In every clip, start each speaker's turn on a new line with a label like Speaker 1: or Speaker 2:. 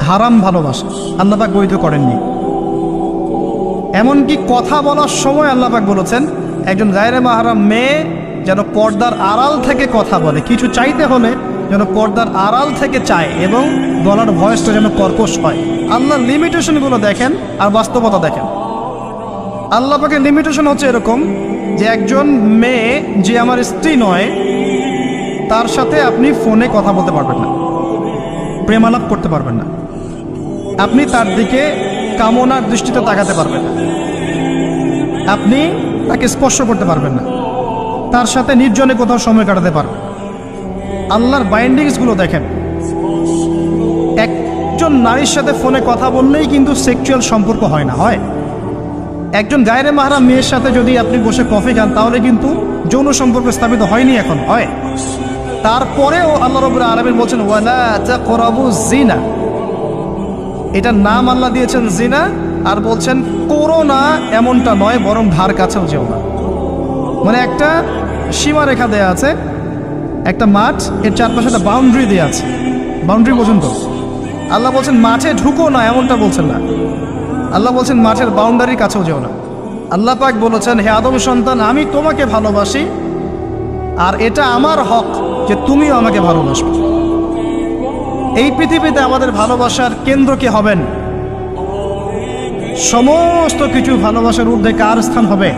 Speaker 1: হারাম ভালোবাসা আল্লাহ পাক বৈধ করেননি। এমনকি কথা বলার সময় আল্লাহ পাক বলেছেন একজন গায়রে মাহরাম মেয়ে যেন পর্দার আড়াল থেকে কথা বলে, কিছু চাইতে হলে যেন পর্দার আড়াল থেকে চায় এবং গলার ভয়েসটা যেন কর্কশ হয়। আল্লাহর লিমিটেশনগুলো দেখেন আর বাস্তবতা দেখেন। আল্লাহ পাকের লিমিটেশন হচ্ছে এরকম যে একজন মেয়ে যে আমার স্ত্রী নয় তার সাথে আপনি ফোনে কথা বলতে পারবেন না, প্রেমালাপ করতে পারবেন না, আপনি তার দিকে কামনার দৃষ্টিতে তাকাতে পারবেন না, আপনি তাকে স্পর্শ করতে পারবেন না, তার সাথে নির্জনে কোথাও সময় কাটাতে পারবেন। আল্লাহর বাইন্ডিংসগুলো দেখেন। একজন নারীর সাথে ফোনে কথা বললেই কিন্তু সেক্সুয়াল সম্পর্ক হয় না, হয়। একজন গায়রে মাহরাম মেয়ের সাথে যদি আপনি বসে কফি খান তাহলে কিন্তু যৌন সম্পর্ক স্থাপিত হয়নি, এখন হয়। তারপরেও আল্লাহ রাব্বুল আলামিন বলছেন ওয়ালা তাকরাবুজ জিনা, এটার নাম আল্লাহ দিয়েছেন জিনা, আর বলছেন করো না এমনটা নয়, বরং ধার কাছেও যেও না। মানে একটা সীমারেখা দেয়া আছে, একটা মাঠ, এর চারপাশে একটা বাউন্ডারি দেওয়া আছে, বাউন্ডারি পর্যন্ত। আল্লাহ বলছেন মাঠে ঢুকো না এমনটা বলছেন না, আল্লাহ বলছেন মাঠের বাউন্ডারির কাছেও যেও না। আল্লাহ পাক বলেছেন হে আদম সন্তান আমি তোমাকে ভালোবাসি আর এটা আমার হক যে তুমিও আমাকে ভালোবাসবে। এই পৃথিবীতে আমাদের ভালোবাসার কেন্দ্র কে হবেন? সমস্ত কিছু ভালোবাসার ঊর্ধ্বে কার স্থান হবে?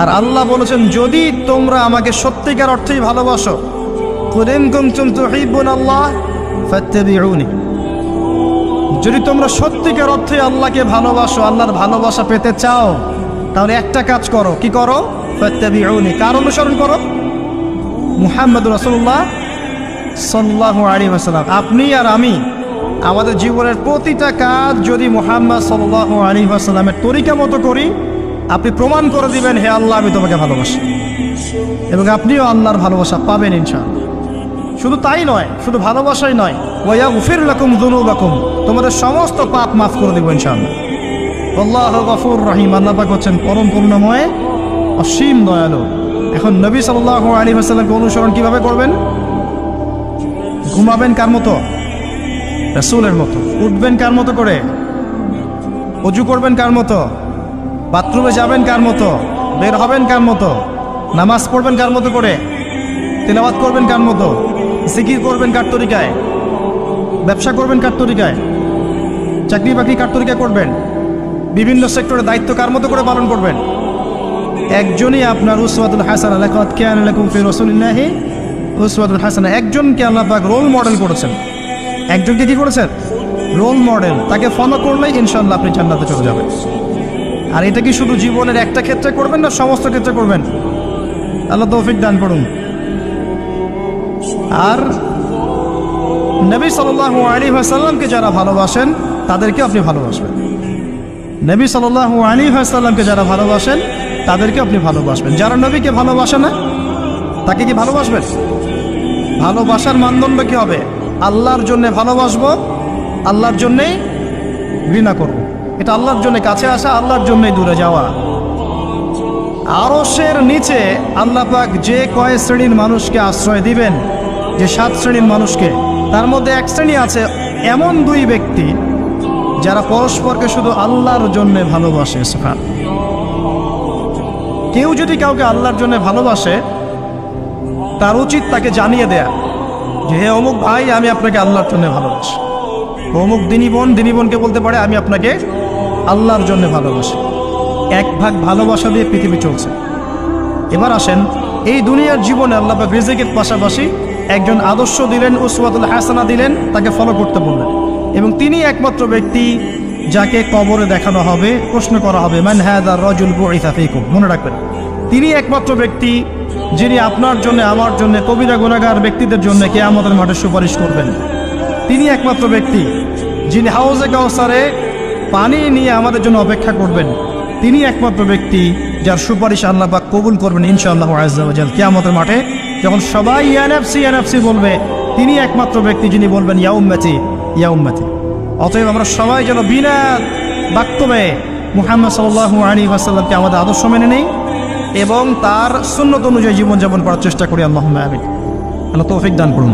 Speaker 1: আর আল্লাহ বলেছেন যদি তোমরা আমাকে সত্যিকার অর্থেই ভালোবাসো, কুল ইন কুনতুম তুহিব্বুনাল্লাহ ফাত্তাবিউনি, যদি তোমরা সত্যিকার অর্থে আল্লাহকে ভালোবাসো, আল্লাহর ভালোবাসা পেতে চাও, তাহলে একটা কাজ করো। কি করো? ফাত্তাবিউনি, কার অনুসরণ করো? মুহাম্মদুর রাসূলুল্লাহ সাল্লাল্লাহু আলাইহি ওয়াসাল্লাম। আপনি আর আমি আমাদের জীবনের প্রতিটা কাজ যদি মুহাম্মদ সাল্লাল্লাহু আলাইহি ওয়াসাল্লামের তরিকা মতো করি, আপনি প্রমাণ করে দিবেন হে আল্লাহ আমি তোমাকে ভালোবাসি, এবং আপনিও আল্লাহর ভালোবাসা পাবেন ইনশাআল্লাহ। শুধু তাই নয়, শুধু ভালোবাসাই নয়, ওয়ায়াগফির লাকুম যুনুবাকুম, তোমাদের সমস্ত পাপ মাফ করে দেব ইনশাআল্লাহ। আল্লাহু গফুর রহিম, আল্লাহ পাক হচ্ছেন পরম করুণাময়, অসীম দয়ালু। এখন নবী সাল্লাল্লাহু আলাইহি ওয়াসাল্লামকে অনুসরণ কিভাবে করবেন? ঘুমাবেন কার মতো? রাসূলের মতো। উঠবেন কার মতো করে? ওযু করবেন কার মতো? বাথরুমে যাবেন কার মতো? বের হবেন কার মতো? নামাজ পড়বেন কার মতো করে? তিলাওয়াত করবেন কার মতো? জিকির করবেন কার তরিকায়? ব্যবসা করবেন কার তরিকায়? চাকরি বাকরি কার তরিকায় করবেন? বিভিন্ন সেক্টরে দায়িত্ব কার মতো করে পালন করবেন? একজনই আপনার উসওয়াতুল হাসানা, লাকাদ কানা লাকুম ফি রাসূলিল্লাহি উসওয়াতুল হাসানা। একজনকে আল্লাহ পাক রোল মডেল করেছেন, একজনকে কি করেছেন? Role model. তাকে ফলো করলেই ইনশাআল্লাহ আপনি জান্নাতে চলে যাবেন। আর এটা কি শুধু জীবনের একটা ক্ষেত্রে করবেন না সমস্ত ক্ষেত্রে করবেন? আল্লাহ তৌফিক দান করুন। আর নবী সাল্লাল্লাহু আলাইহি ওয়াসাল্লামকে যারা ভালোবাসেন তাদেরকে আপনি ভালোবাসবেন। নবী সাল্লাল্লাহু আলাইহি ওয়াসাল্লামকে যারা ভালোবাসেন তাদেরকে আপনি ভালোবাসবেন। যারা নবীকে ভালোবাসে না তাকে কি ভালোবাসবেন? ভালোবাসার মানদণ্ড কি হবে? আল্লাহর জন্য ভালোবাসবো, আল্লাহর জন্যেই ঘৃণা করব। এটা আল্লাহর জন্য কাছে আসা, আল্লাহর জন্যই দূরে যাওয়া। আরশের নিচে আল্লাহ পাক যে কয় শ্রেণীর মানুষকে আশ্রয় দিবেন, যে 7 শ্রেণীর মানুষকে, তার মধ্যে এক শ্রেণী আছে এমন 2 ব্যক্তি যারা পরস্পরকে শুধু আল্লাহর জন্য ভালোবাসে। সুবহান। কেউ যদি কাউকে আল্লাহর জন্য ভালোবাসে তার উচিত তাকে জানিয়ে দেয়া যে হে অমুক ভাই আমি আপনাকে আল্লাহর জন্য ভালোবাসি। অমুক দিনী বোনকে বলতে পারে আমি আপনাকে আল্লাহর জন্য ভালোবাসি। এক ভাগ ভালোবাসা দিয়ে পৃথিবী চলছে। এবার আসেন এই দুনিয়ার জীবনে আল্লাহ পাক রিজিকের পাশাপাশি একজন আদর্শ দিলেন, উসওয়াতুল হাসানা দিলেন, তাকে ফলো করতে বললেন। এবং তিনি একমাত্র ব্যক্তি যাকে কবরে দেখানো হবে, প্রশ্ন করা হবে মান হাযা রাজুল বুইসা ফীকুম। মনে রাখবেন তিনি একমাত্র ব্যক্তি যিনি আপনার জন্য, আমার জন্য, কবিরা গুনাহগার ব্যক্তিদের জন্য কিয়ামতের মাঠে সুপারিশ করবেন। তিনি একমাত্র ব্যক্তি যিনি হাউজে কাউসারে পানি নিয়ে আমাদের জন্য অপেক্ষা করবেন। তিনি একমাত্র ব্যক্তি যার সুপারিশ আল্লাহ পাক কবুল করবেন ইনশাআল্লাহ আযজা ওয়া জাল। কিয়ামতের মাঠে যখন সবাই ইয়া নাফসি ইয়া নাফসি বলবে, তিনি একমাত্র ব্যক্তি যিনি বলবেন ইয়া উম্মতি ইয়া উম্মতি। অতএব আমরা সবাই যেন বিনা বাক্যবে মুহাম্মদ সাল্লাল্লাহু আলাইহি ওয়াসাল্লামকে আমাদের আদর্শ মেনে নেই এবং তার সুন্নত অনুযায়ী জীবনযাপন করার চেষ্টা করি। আল্লাহুম্মা আমিন। আল্লাহ তৌফিক দান করুন।